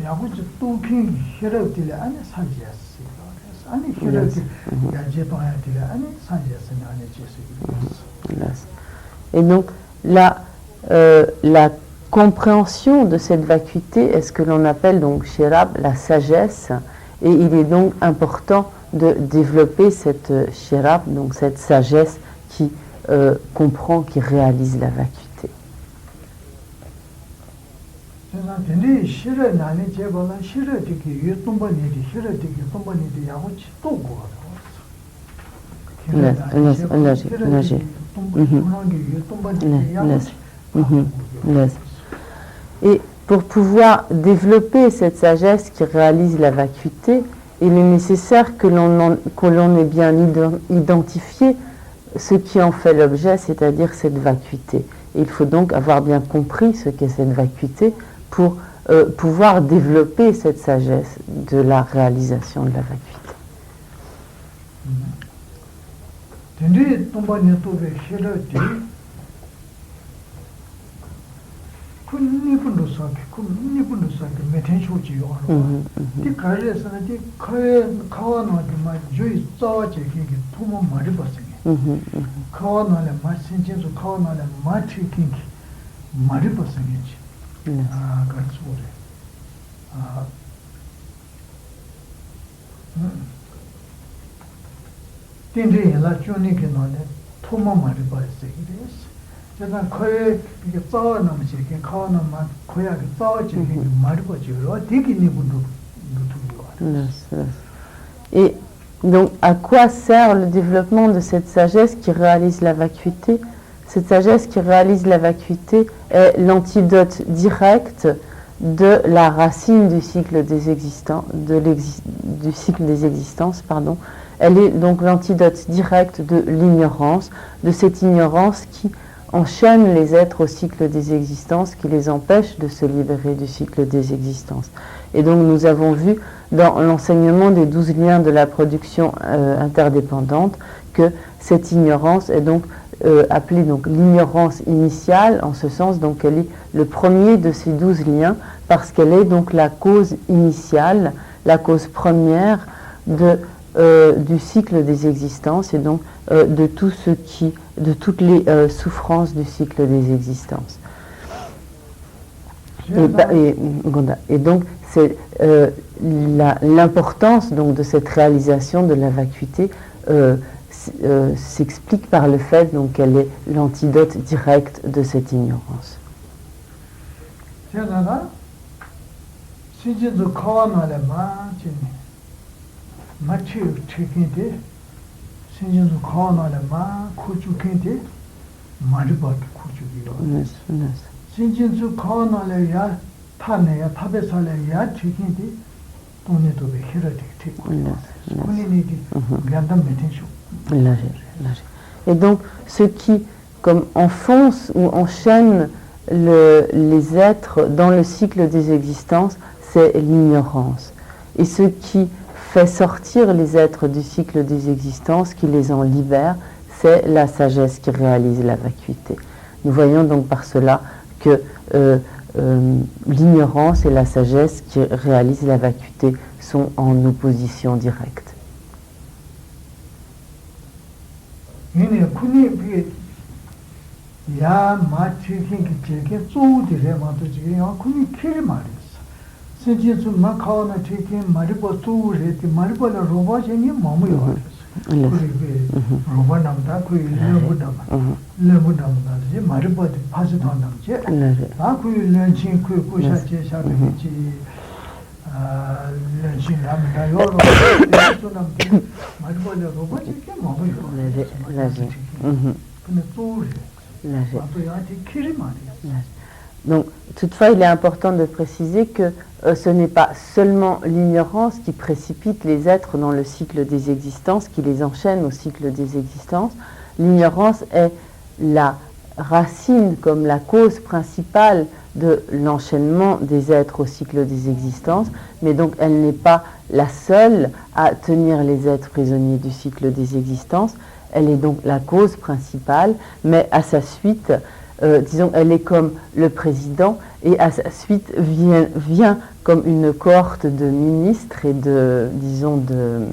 야구지 또킹 히로티래 아니 산지였어. 아니 히로티 야제도야티래 아니 산지였어. 아니 제스. Et donc la compréhension de cette vacuité est ce que l'on appelle donc chez Rab la sagesse, et il est donc important de développer cette shirab, donc cette sagesse qui comprend, qui réalise la vacuité. Et pour pouvoir développer cette sagesse qui réalise la vacuité, il est nécessaire que l'on ait bien identifié ce qui en fait l'objet, c'est-à-dire cette vacuité. Et il faut donc avoir bien compris ce qu'est cette vacuité pour pouvoir développer cette sagesse de la réalisation de la vacuité. Et donc, à quoi sert le développement de cette sagesse qui réalise la vacuité? Cette sagesse qui réalise la vacuité est l'antidote direct de la racine du cycle des existences, du cycle des existences, pardon. Elle est donc l'antidote direct de l'ignorance, de cette ignorance qui enchaîne les êtres au cycle des existences, qui les empêche de se libérer du cycle des existences. Et donc nous avons vu dans l'enseignement des 12 liens de la production interdépendante que cette ignorance est donc appelée donc l'ignorance initiale, en ce sens donc elle est le premier de ces 12 liens, parce qu'elle est donc la cause initiale, la cause première du cycle des existences, et donc de toutes les souffrances du cycle des existences. Et donc c'est l'importance donc de cette réalisation de la vacuité s'explique par le fait donc qu'elle est l'antidote direct de cette ignorance. Et donc, ce qui, comme enfonce ou enchaîne les êtres dans le cycle des existences, c'est l'ignorance. Et ce qui fait sortir les êtres du cycle des existences, qui les en libère, c'est la sagesse qui réalise la vacuité. Nous voyons donc par cela que l'ignorance et la sagesse qui réalisent la vacuité sont en opposition directe. Donc, toutefois, il est important de préciser que ce n'est pas seulement l'ignorance qui précipite les êtres dans le cycle des existences, qui les enchaîne au cycle des existences. L'ignorance est la racine, comme la cause principale de l'enchaînement des êtres au cycle des existences, mais donc elle n'est pas la seule à tenir les êtres prisonniers du cycle des existences. Elle est donc la cause principale, mais à sa suite, disons, elle est comme le président, et à sa suite vient comme une cohorte de ministres et de, disons, de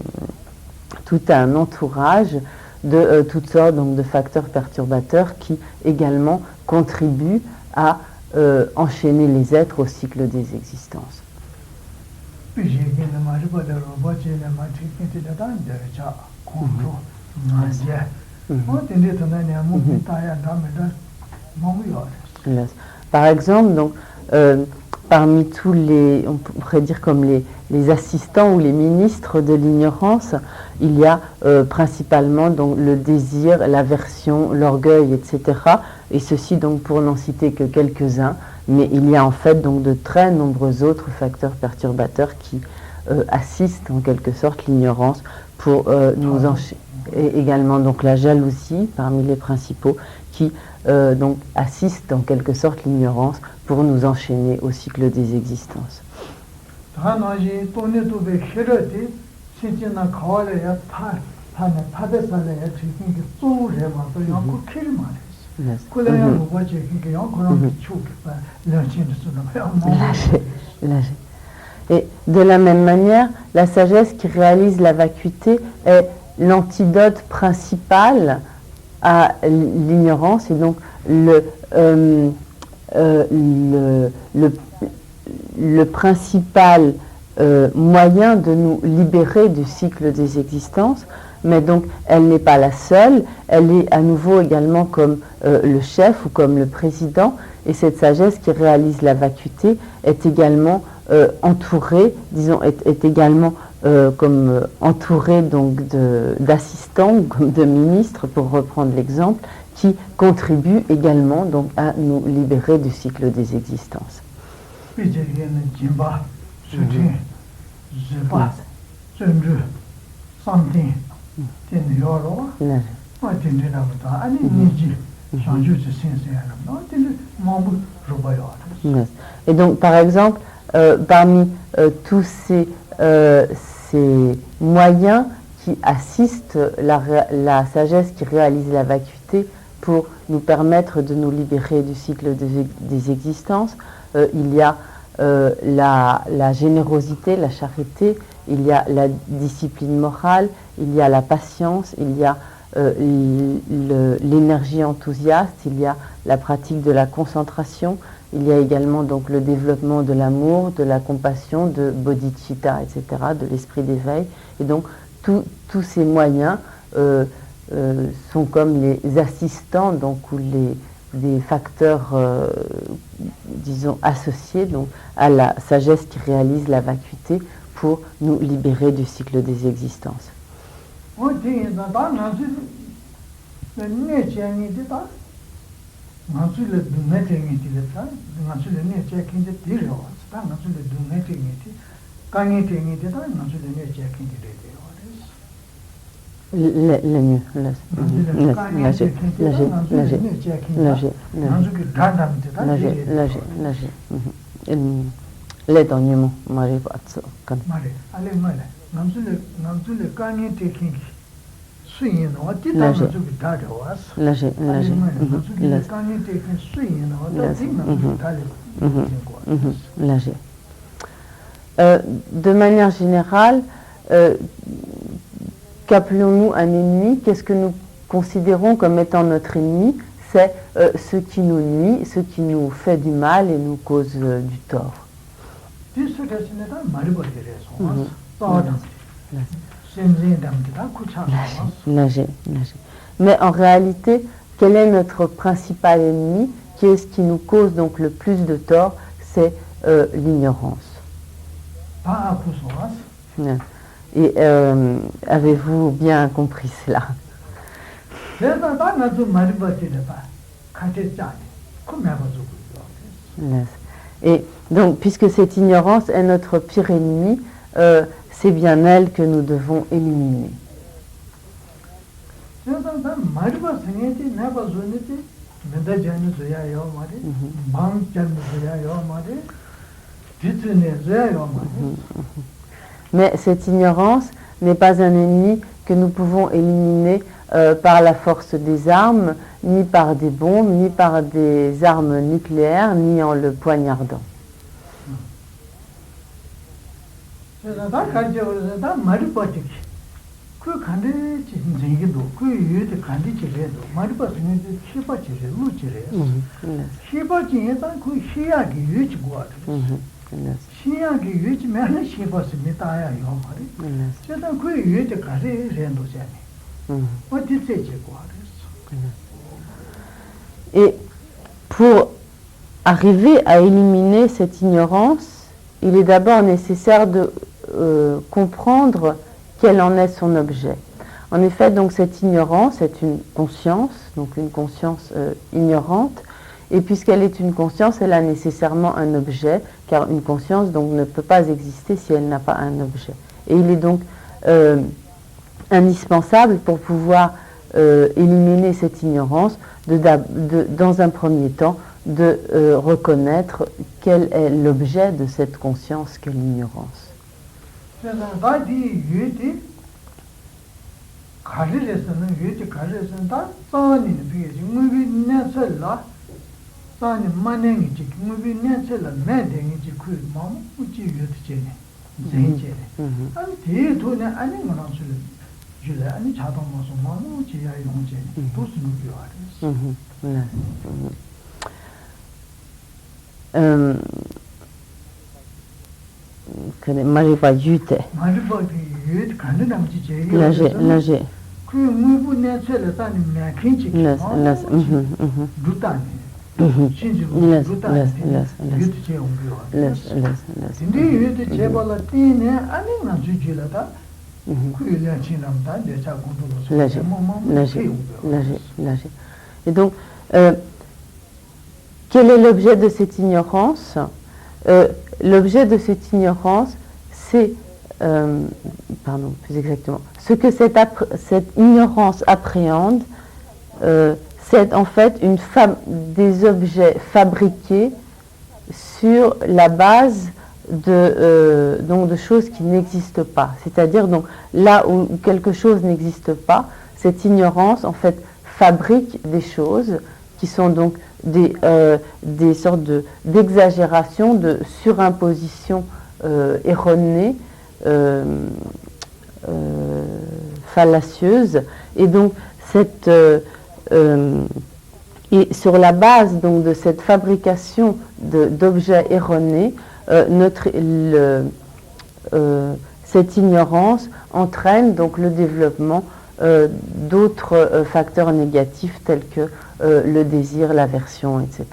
tout un entourage de toutes sortes donc, de facteurs perturbateurs qui également contribuent à enchaîner les êtres au cycle des existences. Par exemple, donc, parmi tous les, on pourrait dire comme les assistants ou les ministres de l'ignorance, il y a principalement donc, le désir, l'aversion, l'orgueil, etc. Et ceci donc pour n'en citer que quelques-uns, mais il y a en fait donc de très nombreux autres facteurs perturbateurs qui assistent en quelque sorte l'ignorance pour nous enchaîner. Et également donc la jalousie parmi les principaux qui donc assistent en quelque sorte l'ignorance pour nous enchaîner au cycle des existences. Et de la même manière, la sagesse qui réalise la vacuité est l'antidote principal à l'ignorance et donc le principal moyen de nous libérer du cycle des existences, mais donc elle n'est pas la seule, elle est à nouveau également comme le chef ou comme le président, et cette sagesse qui réalise la vacuité est également entourée, disons, est également comme entourée donc d'assistants, comme de ministres, pour reprendre l'exemple, qui contribuent également donc à nous libérer du cycle des existences. Et donc, par exemple, parmi tous ces moyens qui assistent la sagesse qui réalise la vacuité pour nous permettre de nous libérer du cycle des existences, il y a la générosité, la charité, il y a la discipline morale, il y a la patience, il y a l'énergie enthousiaste, il y a la pratique de la concentration, il y a également donc le développement de l'amour, de la compassion, de bodhicitta, etc., de l'esprit d'éveil. Et donc tous ces moyens sont comme les assistants donc, ou des facteurs, disons, associés donc, à la sagesse qui réalise la vacuité pour nous libérer du cycle des existences. Le mieux, l'étonnement, de manière générale, qu'appelons-nous un ennemi? Qu'est-ce que nous considérons comme étant notre ennemi? C'est ce qui nous nuit, ce qui nous fait du mal et nous cause du tort. Mais en réalité, quel est notre principal ennemi? Qui est-ce qui nous cause donc le plus de tort? C'est l'ignorance. Et avez-vous bien compris cela? Et donc, puisque cette ignorance est notre pire ennemi, c'est bien elle que nous devons éliminer. Mais cette ignorance n'est pas un ennemi que nous pouvons éliminer par la force des armes, ni par des bombes, ni par des armes nucléaires, ni en le poignardant. Et pour arriver à éliminer cette ignorance, il est d'abord nécessaire de comprendre quel en est son objet. En effet, donc cette ignorance est une conscience, donc une conscience ignorante, et puisqu'elle est une conscience, elle a nécessairement un objet, car une conscience donc ne peut pas exister si elle n'a pas un objet. Et il est donc indispensable pour pouvoir éliminer cette ignorance, dans un premier temps, de reconnaître quel est l'objet de cette conscience qu'est l'ignorance. Maripa yute. Laje. Et donc, quel est l'objet de cette ignorance? L'objet de cette ignorance, c'est, plus exactement, ce que cette ignorance appréhende, c'est en fait des objets fabriqués sur la base de choses qui n'existent pas. C'est-à-dire, donc, là où quelque chose n'existe pas, cette ignorance, en fait, fabrique des choses qui sont donc des sortes d'exagération, de surimposition erronée, fallacieuse. Et donc, et sur la base donc, de cette fabrication d'objets erronés, cette ignorance entraîne donc le développement d'autres facteurs négatifs tels que le désir, l'aversion, etc.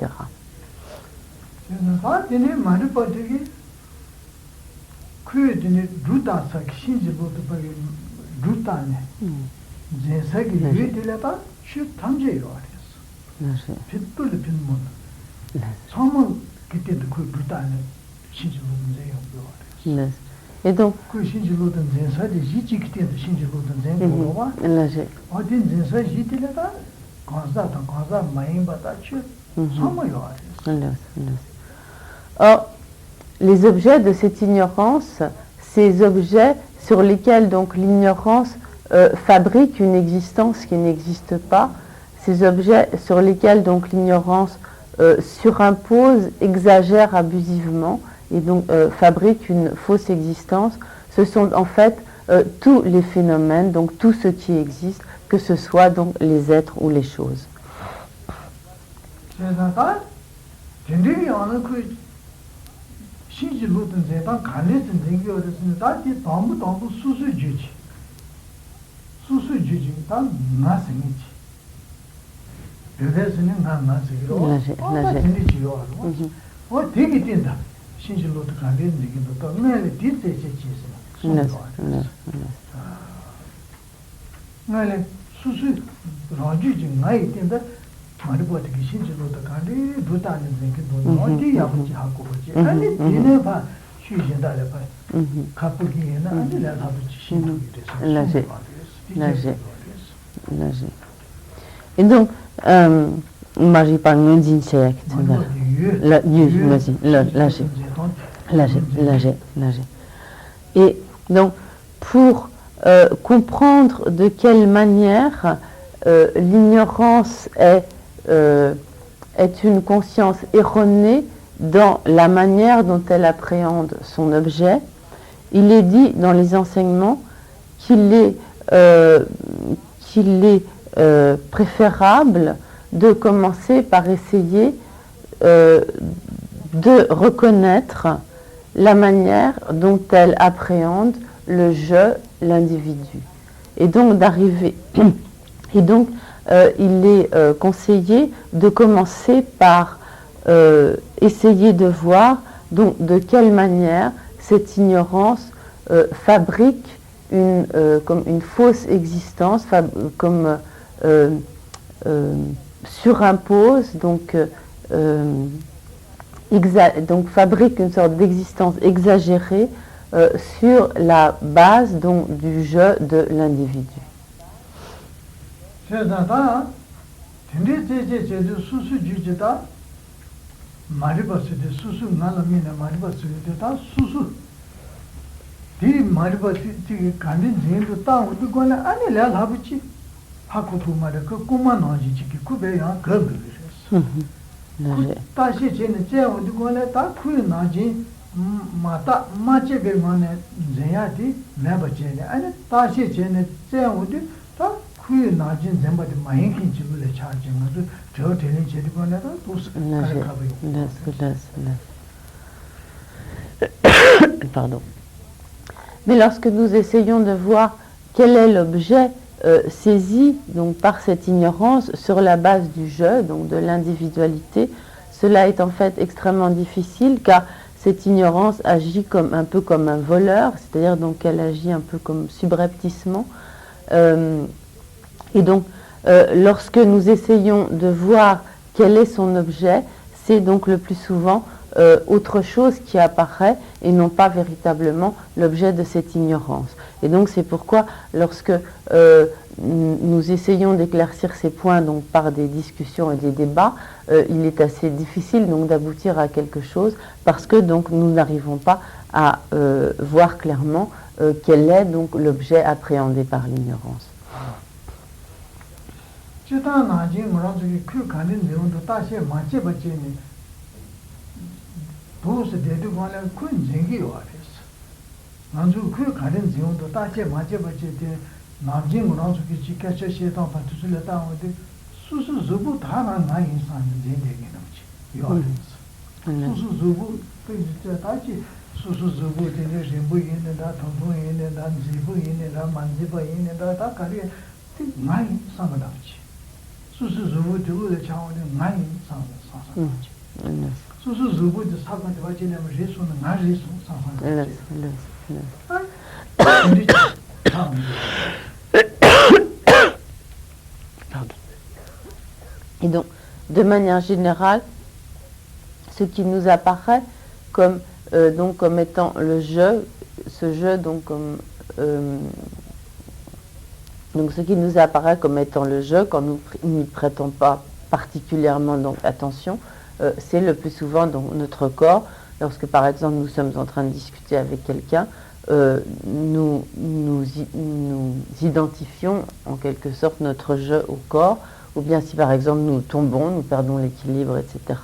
Et donc, or, les objets de cette ignorance, ces objets sur lesquels donc l'ignorance fabrique une existence qui n'existe pas, ces objets sur lesquels donc l'ignorance surimpose, exagère abusivement et donc fabrique une fausse existence, ce sont en fait tous les phénomènes, donc tout ce qui existe, que ce soit donc les êtres ou les choses. Et donc, Marie parle d'une secte. Et donc, pour comprendre de quelle manière l'ignorance est une conscience erronée dans la manière dont elle appréhende son objet. Il est dit dans les enseignements qu'il est préférable de commencer par essayer de reconnaître la manière dont elle appréhende le je, l'individu. Et donc d'arriver. Et donc il est conseillé de commencer par essayer de voir donc de quelle manière cette ignorance fabrique comme une fausse existence, comme surimpose, donc fabrique une sorte d'existence exagérée sur la base donc, du je de l'individu. Pardon. Mais lorsque nous essayons de voir quel est l'objet saisi donc, par cette ignorance sur la base du je, donc de l'individualité, cela est en fait extrêmement difficile car cette ignorance agit un peu comme un voleur, c'est-à-dire donc qu'elle agit un peu comme subrepticement. Et donc, lorsque nous essayons de voir quel est son objet, c'est donc le plus souvent autre chose qui apparaît et non pas véritablement l'objet de cette ignorance. Et donc c'est pourquoi lorsque nous essayons d'éclaircir ces points donc, par des discussions et des débats, il est assez difficile donc, d'aboutir à quelque chose parce que donc, nous n'arrivons pas à voir clairement quel est donc, l'objet appréhendé par l'ignorance. Et donc, de manière générale, ce qui nous apparaît comme étant le je, ce je donc comme donc ce qui nous apparaît comme étant le je, quand nous n'y prêtons pas particulièrement donc, attention, c'est le plus souvent donc, notre corps. Lorsque par exemple nous sommes en train de discuter avec quelqu'un, nous identifions en quelque sorte notre je au corps, ou bien si par exemple nous tombons, nous perdons l'équilibre, etc.,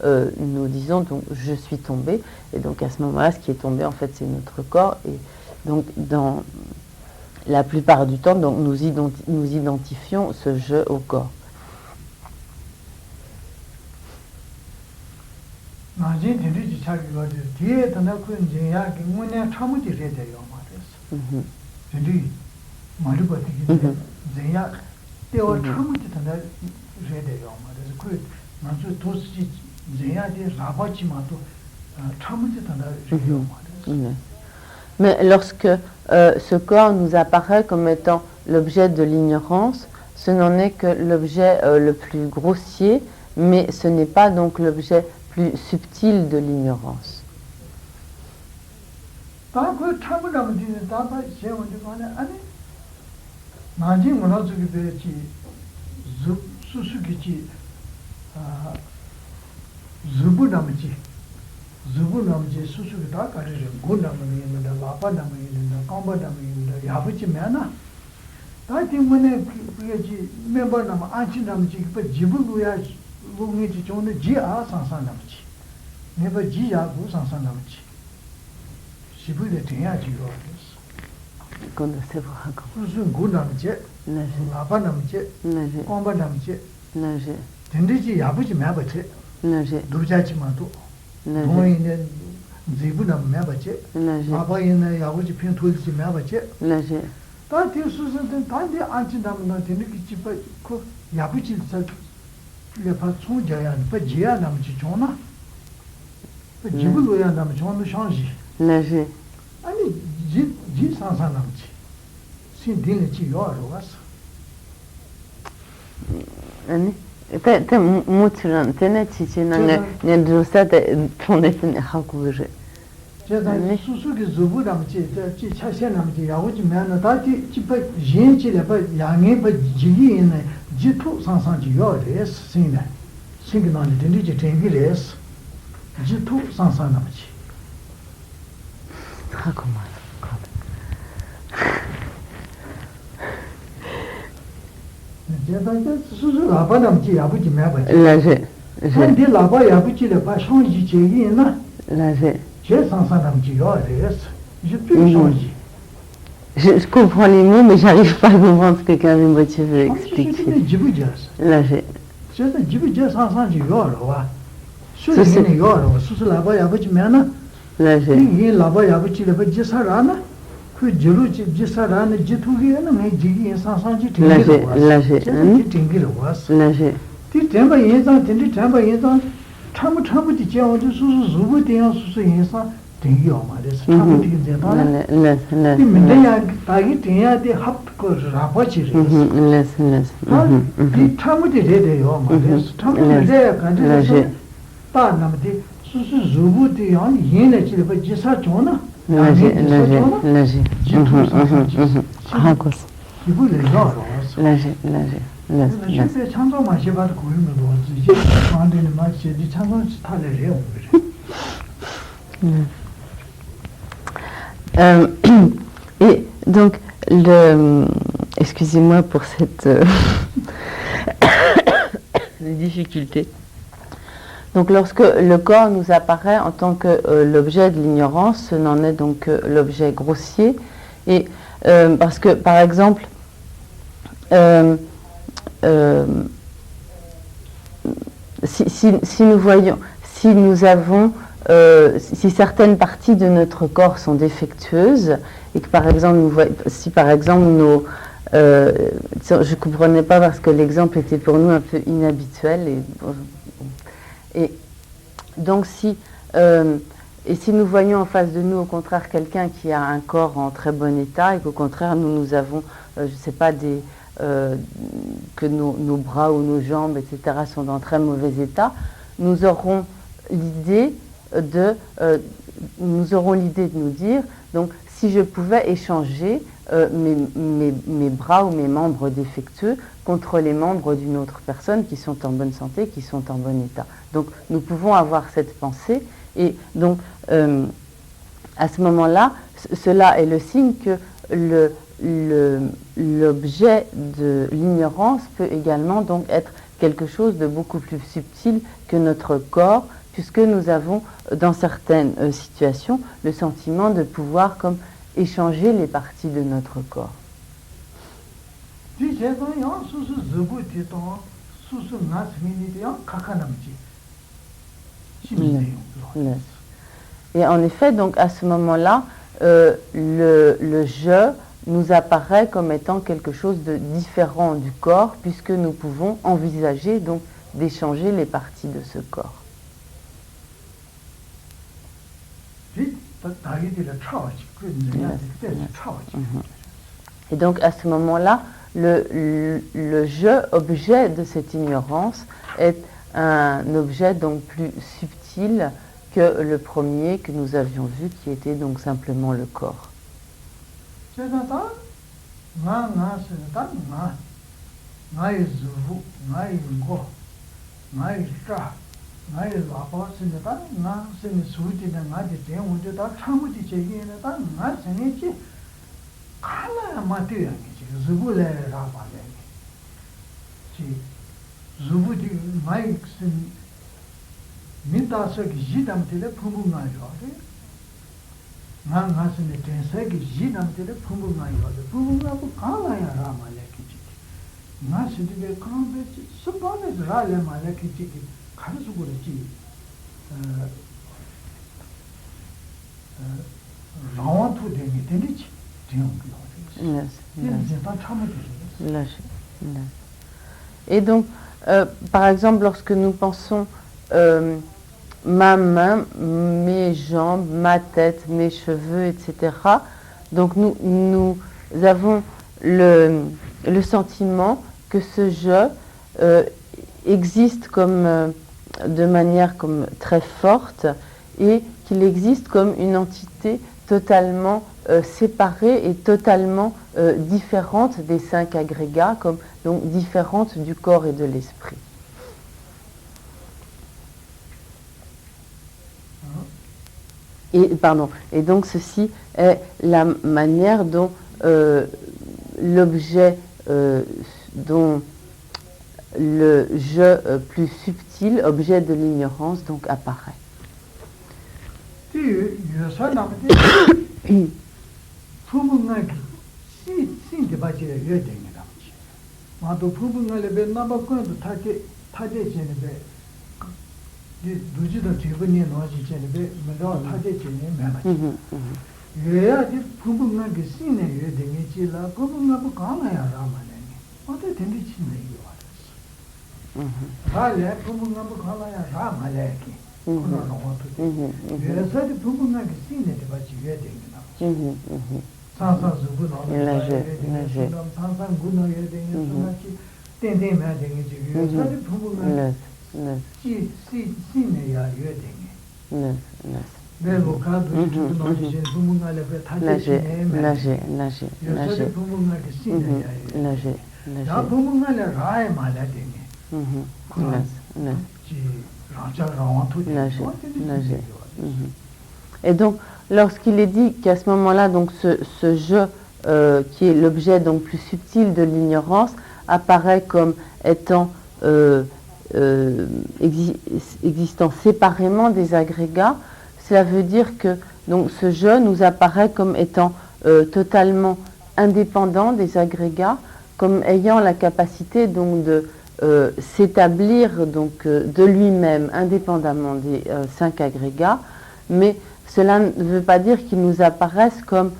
nous disons donc je suis tombé, et donc à ce moment-là, ce qui est tombé en fait c'est notre corps, et donc dans la plupart du temps, donc, nous identifions ce je au corps. Mais lorsque ce corps nous apparaît comme étant l'objet de l'ignorance, ce n'en est que l'objet le plus grossier, mais ce n'est pas donc l'objet plus subtil de l'ignorance. 야부지 매나 다티 문에 그게 멤버 남 안치 남지 그 지불로야 로미지 존의 지아 상상 남지 내가 지야고 상상 남지 지불에 돼야지요 Qu'on ne sait pas comment. 무슨 고 남지 Nager. 아빠 남지 Nager. 꼼바 남지 Nager. 된대지 야부지 매버지 Nager. 누자지만도 Nager. 동인의 지불남 매버지 Nager. 아빠이네 야부지 편 돌지 매버지 Nager. 다티 수선된 다디 안친다면 되는 게 집에 그 야부지 레파 총자야 버지야 남지 좋나 그 지불로야 남지 좋은 상지 Nager. 아니 지 상상 남지 신딩의 지요로 왔어 Ani? Te muturan, te ne chichina ne drusa te tonete ne hakuje. 제가 수수기 zubu 남지 지 차세 남지 야고지 매나 다티 집에 진지래 봐 양에 봐 지기 있네 지투 상상지 요레스 신네 신기나니 된디지 땡기레스 지투 상상 남지 Raconte-moi. 제가 수수 아빠 남지 야부지 매봐 Nager. 근데 라바 야부지래 봐 상지 제기 있나 Nager. 제 상상 남지 요레스 이제 또 상지 Je comprends les mots, mais j'arrive pas à comprendre ce que quelqu'un veut expliquer. 지부지였어 Nager. 제가 지부지 상상지 요로와 수수는 요로 수수 라바 야부지 매나 Nager. 이 라바 야부지래 봐 지사라나 그 저루지 지사라나 지투기는 내 지기 상상지 Nager. Nager. ting기로 왔어 Nager. 이 템바 인상 틴디 템바 인상 참참부디 제원지 수수 주부대야 수수 인상 ting기요 말이야 참부디 제가 이 민대야 다기 돼야돼 합고 라바지래 이 참부디 돼요 말이야 참부디 간지 다 남디 수수 주부대야 얘네 집에 지사 좋나 Nager. Raconte. 이불을 열어 Nager. Nager. Nager. 실제 창조만 해봐도 고르면 이제 저한테는 마치 이 창조 스타일을 해요. Et donc, excusez-moi pour cette difficulté. Donc, lorsque le corps nous apparaît en tant que l'objet de l'ignorance, ce n'en est donc que l'objet grossier. Et parce que, par exemple, si nous voyons, si nous avons, si certaines parties de notre corps sont défectueuses et que par exemple, si par exemple je ne comprenais pas parce que l'exemple était pour nous un peu inhabituel et donc si nous voyons en face de nous au contraire quelqu'un qui a un corps en très bon état et qu'au contraire nous avons, je ne sais pas, que nos bras ou nos jambes, etc., sont dans très mauvais état, nous aurons l'idée de nous dire, donc si je pouvais échanger mes bras ou mes membres défectueux contre les membres d'une autre personne qui sont en bonne santé, qui sont en bon état. Donc nous pouvons avoir cette pensée et donc à ce moment-là, cela est le signe que l'objet de l'ignorance peut également donc être quelque chose de beaucoup plus subtil que notre corps, puisque nous avons dans certaines situations le sentiment de pouvoir comme échanger les parties de notre corps. Et en effet, donc à ce moment-là, le je nous apparaît comme étant quelque chose de différent du corps, puisque nous pouvons envisager donc d'échanger les parties de ce corps. Et donc à ce moment-là, le je, objet de cette ignorance, est un objet donc plus subtil que le premier que nous avions vu, qui était donc simplement le corps. 칼라 마티야 zubuले rapale ji zubudi maiksin mintaso ki jidam tele phumbu nga yore nga sene tensa ki jidam tele phumbu nga yore phumbu nga bu kala ya ramale ki ji nga sene kambe subane rale male ki ji kharsu gure ji rawan tu deni deni ji Et donc, par exemple, lorsque nous pensons ma main, mes jambes, ma tête, mes cheveux, etc., donc nous avons le sentiment que ce je existe comme, de manière comme très forte et qu'il existe comme une entité totalement séparée et totalement différente des 5 agrégats, comme donc différente du corps et de l'esprit. Et donc ceci est la manière dont l'objet, dont le je plus subtil, objet de l'ignorance, donc apparaît. Et donc, lorsqu'il est dit qu'à ce moment-là, donc ce je qui est l'objet donc plus subtil de l'ignorance apparaît comme étant existant séparément des agrégats, cela veut dire que donc ce je nous apparaît comme étant totalement indépendant des agrégats, comme ayant la capacité donc de s'établir donc de lui-même indépendamment des 5 agrégats, mais cela ne veut pas dire qu'ils nous apparaissent comme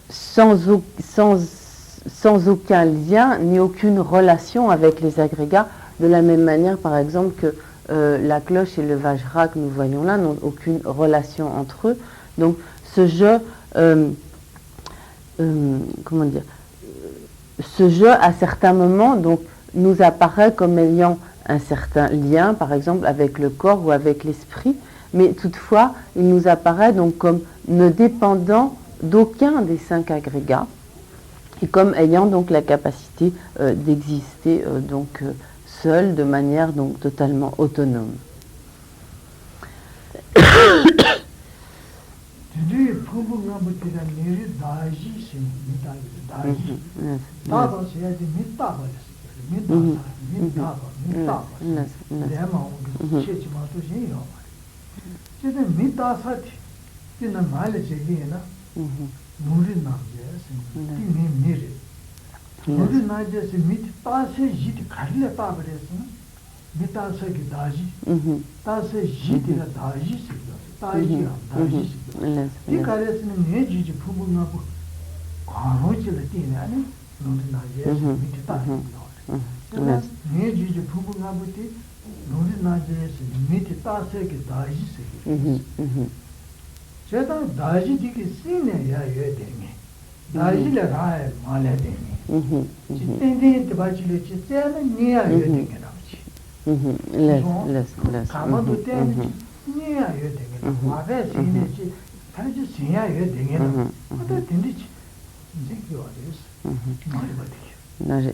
sans aucun lien ni aucune relation avec les agrégats, de la même manière par exemple que la cloche et le vajra que nous voyons là n'ont aucune relation entre eux. Donc ce je, comment dire, ce je à certains moments donc, nous apparaît comme ayant un certain lien par exemple avec le corps ou avec l'esprit, mais toutefois il nous apparaît donc comme ne dépendant d'aucun des 5 agrégats et comme ayant donc la capacité d'exister donc seul de manière donc totalement autonome.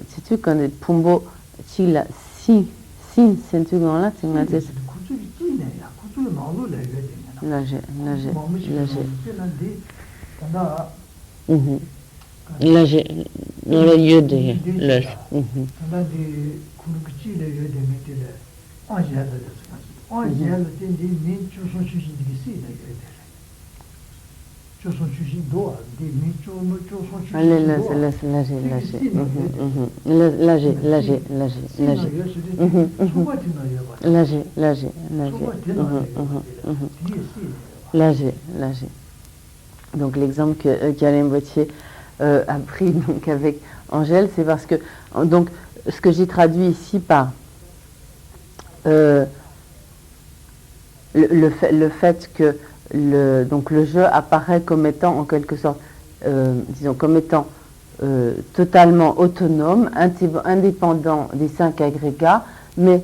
Sais-tu quand les Pumbo Chila si sentu-là, tu m'as dit. tanda Là, j'ai dans le lieu de là. tanda di kurukuchi le yo de metile angela de ça angela de ni chuso chushi di si de chuso chushi do di ni chuso chushi Allez, là, Donc l'exemple qu'Alain Boitier a pris donc avec Angèle, c'est parce que donc ce que j'ai traduit ici par le fait que donc le jeu apparaît comme étant en quelque sorte, disons comme étant totalement autonome, indépendant des 5 agrégats, mais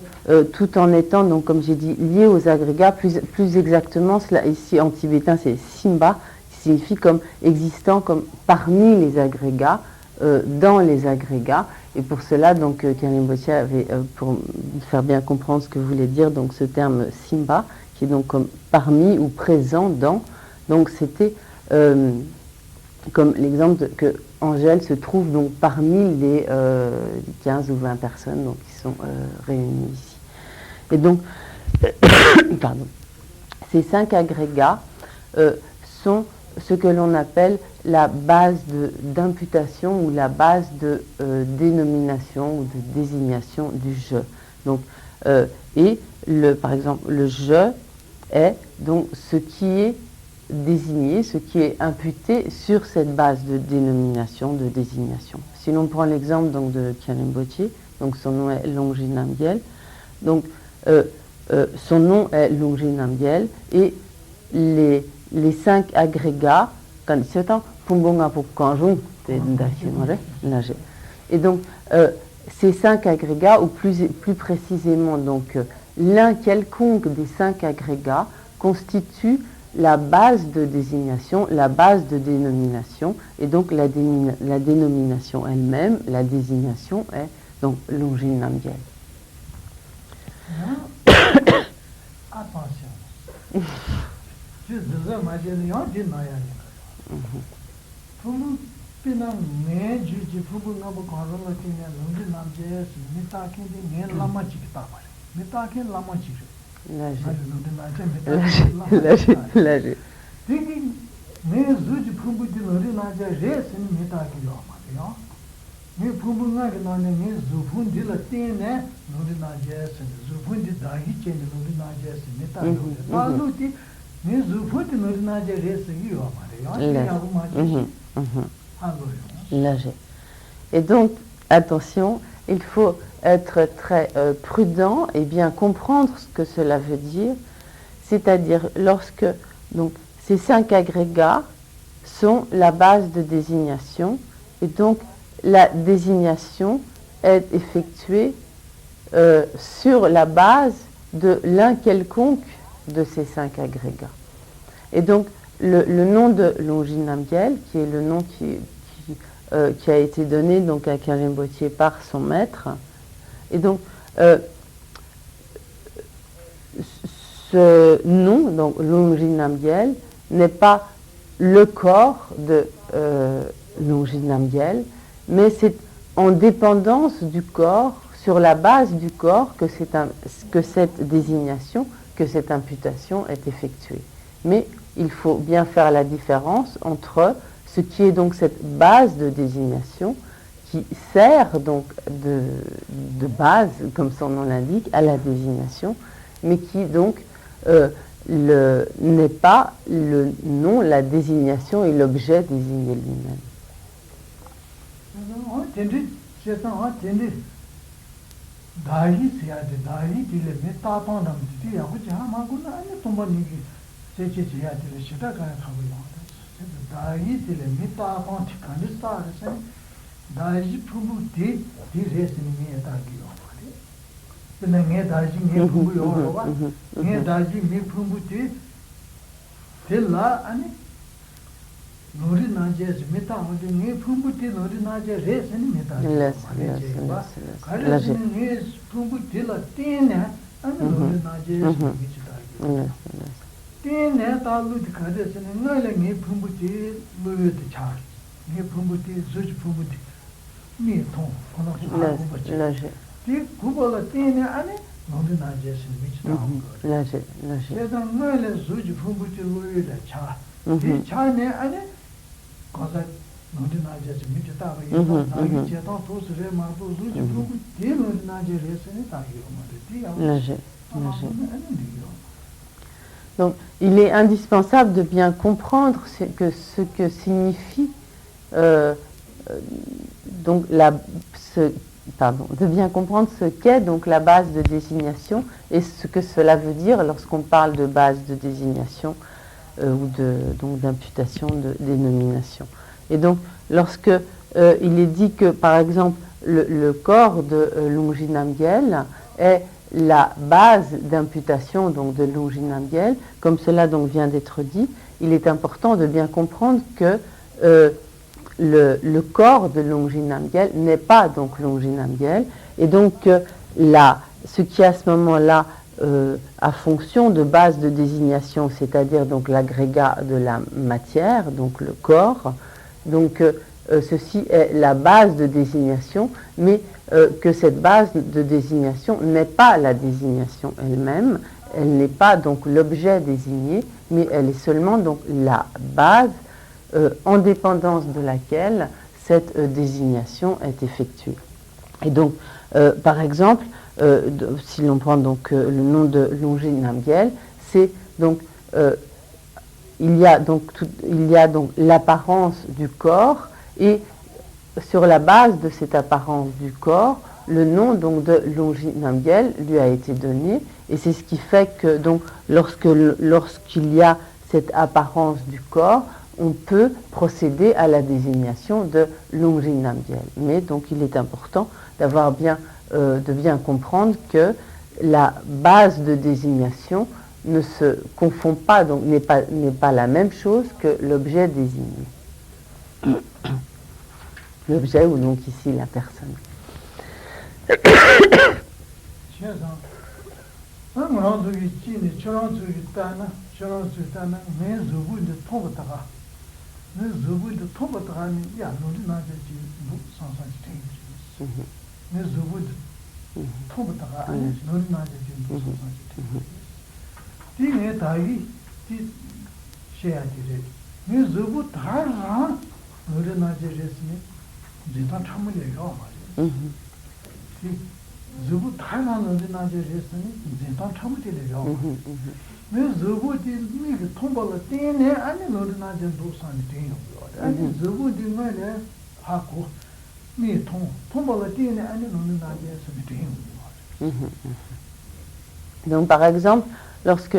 tout en étant, donc comme j'ai dit, lié aux agrégats, plus exactement, cela ici en tibétain c'est Simba, qui signifie comme existant comme parmi les agrégats, dans les agrégats, et pour cela, donc Karen Boitier avait, pour faire bien comprendre ce que voulait dire, donc ce terme Simba, qui est donc comme parmi ou présent dans, donc c'était comme l'exemple que Angèle se trouve donc parmi les 15 ou 20 personnes donc, qui sont réunies ici. Et donc, pardon, ces 5 agrégats sont ce que l'on appelle la base d'imputation ou la base de dénomination ou de désignation du je. Donc, et par exemple, le je est donc ce qui est désigné, ce qui est imputé sur cette base de dénomination, de désignation. Si l'on prend l'exemple donc de Karen Boitier, donc son nom est Longji Namgyel, donc son nom est Longji Namgyel et les 5 agrégats, quand c'est un pumbonga pour kanjung, et donc ces 5 agrégats, ou plus précisément donc l'un quelconque des 5 agrégats constitue la base de désignation, la base de dénomination, et donc la dénomination elle-même, la désignation est donc Longji Namgyel. Attention. Je disais, pina me ji fubu na bu karo la ke ne Longji Namgyel mi ta ke de ne lama chi ta ba mi ta ke lama chi là Thinking, me zuji fubu di Longji Namgyel re sin mi ta ke yo ma yo me fubu na ke na ne me zufun di la te ne Longji Namgyel sin zufun di da hi che ne Longji Namgyel sin mi ta yo ta lu ti me zufun di Longji Namgyel re sin yo ma yo ya bu ma chi Et donc, attention, il faut être très prudent et bien comprendre ce que cela veut dire, c'est-à-dire lorsque donc, ces 5 agrégats sont la base de désignation, et donc la désignation est effectuée sur la base de l'un quelconque de ces 5 agrégats. Et donc, le nom de Longji Namgyel, qui est le nom qui a été donné donc à Karen Boitier par son maître, et donc ce nom, donc Longji Namgyel, n'est pas le corps de Longji Namgyel, mais c'est en dépendance du corps, sur la base du corps, que cette désignation, que cette imputation est effectuée. Mais il faut bien faire la différence entre ce qui est donc cette base de désignation qui sert donc de base, comme son nom l'indique, à la désignation, mais qui donc n'est pas le nom, la désignation et l'objet désigné lui-même. Dahi tile mita akanti kanista arasani dahi pubu di resini mi etagi yo mali. Pina nge dahi mi pubu yo roba, nge dahi mi pubu di tila ani Longji Namgyel mita hoji nge pubu di Longji Namgyel resini mi etagi yo mali. Karesini nge pubu tila tena ani Longji Namgyel mi etagi yo. tene talu di kare sene ngale nge pumbuti loyo di char nge pumbuti zuj pumbuti mi tong kono pumbuti di kubola tene ane nondi na jesin michi tang kore sedan ngale zuj pumbuti loyo di char di char ne ane koza nondi na jesin michi taga yinpa nagi chetan tosu re ma to zuj pumbuti di nondi na jesin tagi yomare di yawon Donc, il est indispensable de bien comprendre ce que signifie de bien comprendre ce qu'est donc la base de désignation et ce que cela veut dire lorsqu'on parle de base de désignation ou d'imputation de dénomination. Et donc, lorsque il est dit que, par exemple, le corps de Longinamguel est la base d'imputation donc de Longinamguel, comme cela donc vient d'être dit, il est important de bien comprendre que le corps de Longinamguel n'est pas donc Longinamguel, et donc ce qui à ce moment-là a fonction de base de désignation, c'est-à-dire donc l'agrégat de la matière, donc le corps, donc ceci est la base de désignation, mais que cette base de désignation n'est pas la désignation elle-même, elle n'est pas donc l'objet désigné, mais elle est seulement donc la base en dépendance de laquelle cette désignation est effectuée. Et donc, par exemple, si l'on prend donc le nom de Longinamguel, c'est donc il y a donc l'apparence du corps, et sur la base de cette apparence du corps, le nom donc de Longinamguel lui a été donné, et c'est ce qui fait que donc lorsqu'il y a cette apparence du corps, on peut procéder à la désignation de Longinamguel. Mais donc il est important de bien comprendre que la base de désignation ne se confond pas, donc n'est pas la même chose que l'objet désigné. L'objet ou donc ici la personne. Donc par exemple, lorsque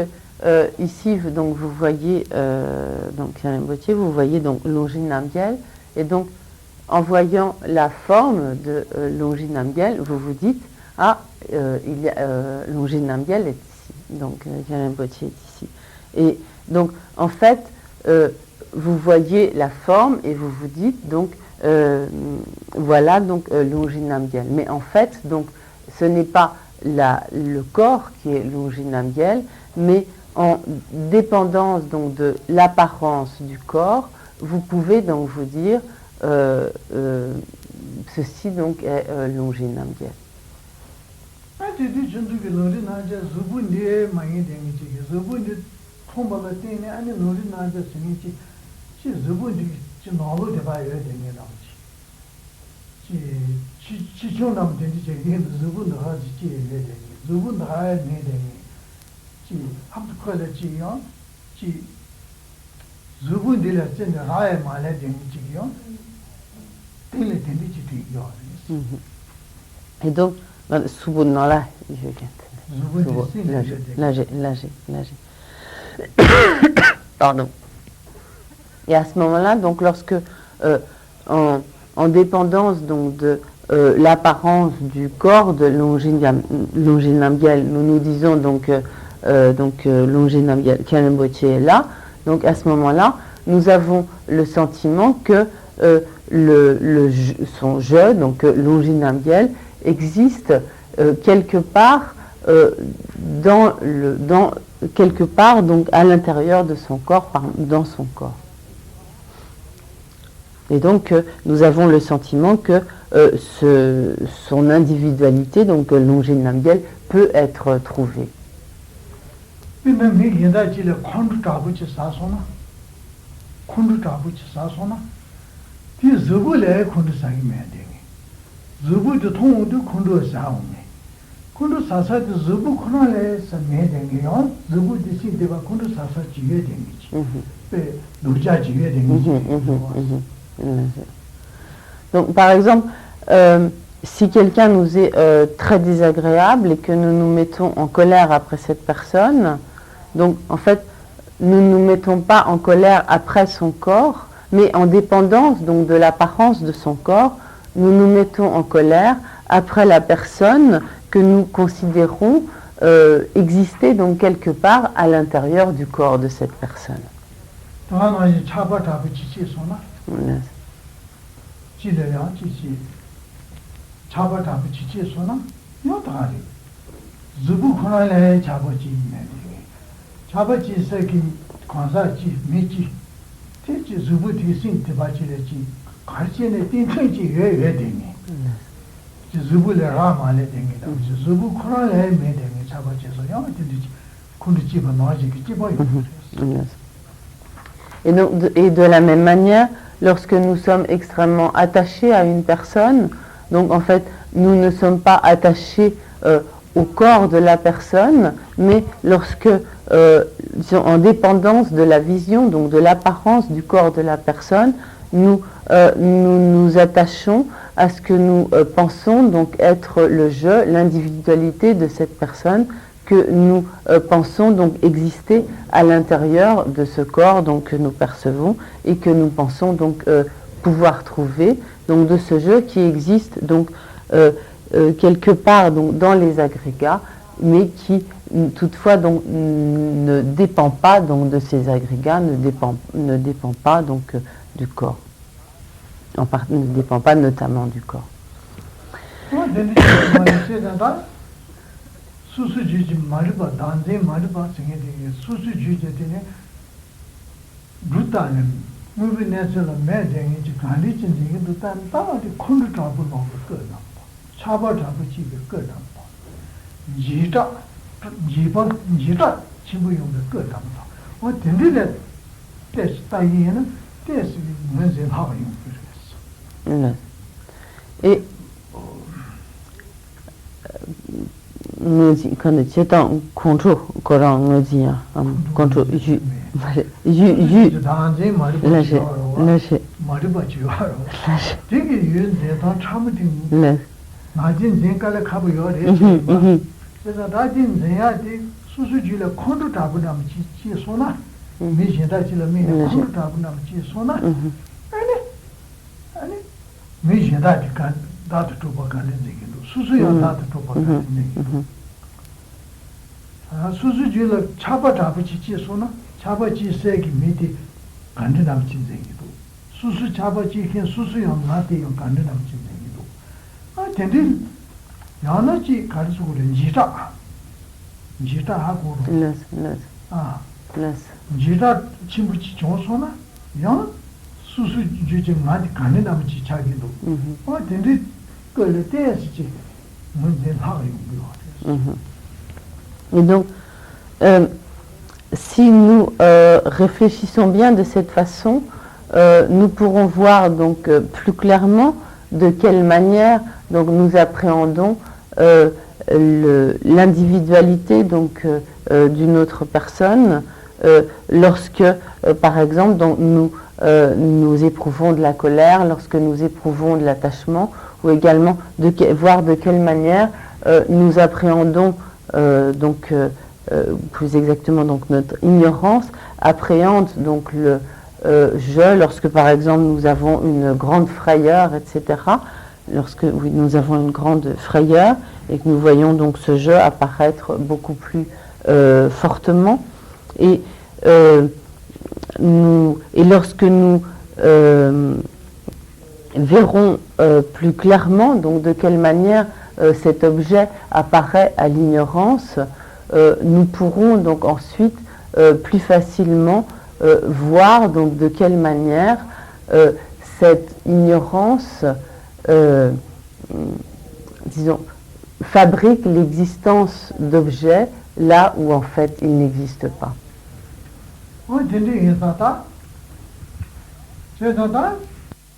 ici donc vous voyez donc vous voyez donc Longinamguel, et donc en voyant la forme de Longinamguel, vous vous dites Longinamguel est ici, donc Rinpoché est ici. Et donc en fait vous voyez la forme et vous vous dites donc voilà donc Longinamguel. Mais en fait donc ce n'est pas le corps qui est Longinamguel, mais en dépendance donc de l'apparence du corps, vous pouvez donc vous dire ceci donc est Longinamguel. Et donc, là, pardon. Et à ce moment-là, donc lorsque en dépendance donc de l'apparence du corps de Longinamguel, nous disons donc Longinamguel, Rinpoché est là, donc à ce moment-là, nous avons le sentiment que son je, donc Longinamguel, existe quelque part quelque part, donc à l'intérieur de son corps, dans son corps. Et donc, nous avons le sentiment que son individualité, donc Longchen Namgyel, peut être trouvée. Donc, par exemple, si quelqu'un nous est très désagréable et que nous nous mettons en colère après cette personne, donc en fait, nous ne nous mettons pas en colère après son corps, mais en dépendance donc de l'apparence de son corps, nous nous mettons en colère après la personne que nous considérons exister donc quelque part à l'intérieur du corps de cette personne. Et de la même manière, lorsque nous sommes extrêmement attachés à une personne, donc en fait, nous ne sommes pas attachés au corps de la personne, mais lorsque, en dépendance de la vision, donc de l'apparence du corps de la personne, nous nous attachons à ce que nous pensons donc être le je, l'individualité de cette personne, que nous pensons donc exister à l'intérieur de ce corps donc, que nous percevons et que nous pensons donc pouvoir trouver, donc de ce jeu qui existe donc quelque part donc, dans les agrégats, mais qui toutefois donc, ne dépend pas donc, de ces agrégats, ne dépend pas donc, du corps, ne dépend pas notamment du corps. Et nous quand nous étions contre Coran nous dit contre Et donc, si nous réfléchissons bien de cette façon, nous pourrons voir donc plus clairement de quelle manière donc nous appréhendons l'individualité donc d'une autre personne lorsque par exemple donc, nous éprouvons de la colère, lorsque nous éprouvons de l'attachement, ou également voir de quelle manière nous appréhendons donc plus exactement donc notre ignorance appréhende donc le je lorsque par exemple nous avons une grande frayeur, etc. Lorsque nous avons une grande frayeur et que nous voyons donc ce je apparaître beaucoup plus fortement et lorsque nous verrons plus clairement donc de quelle manière cet objet apparaît à l'ignorance, nous pourrons donc ensuite plus facilement voir donc de quelle manière cette ignorance, disons, fabrique l'existence d'objets là où en fait ils n'existent pas.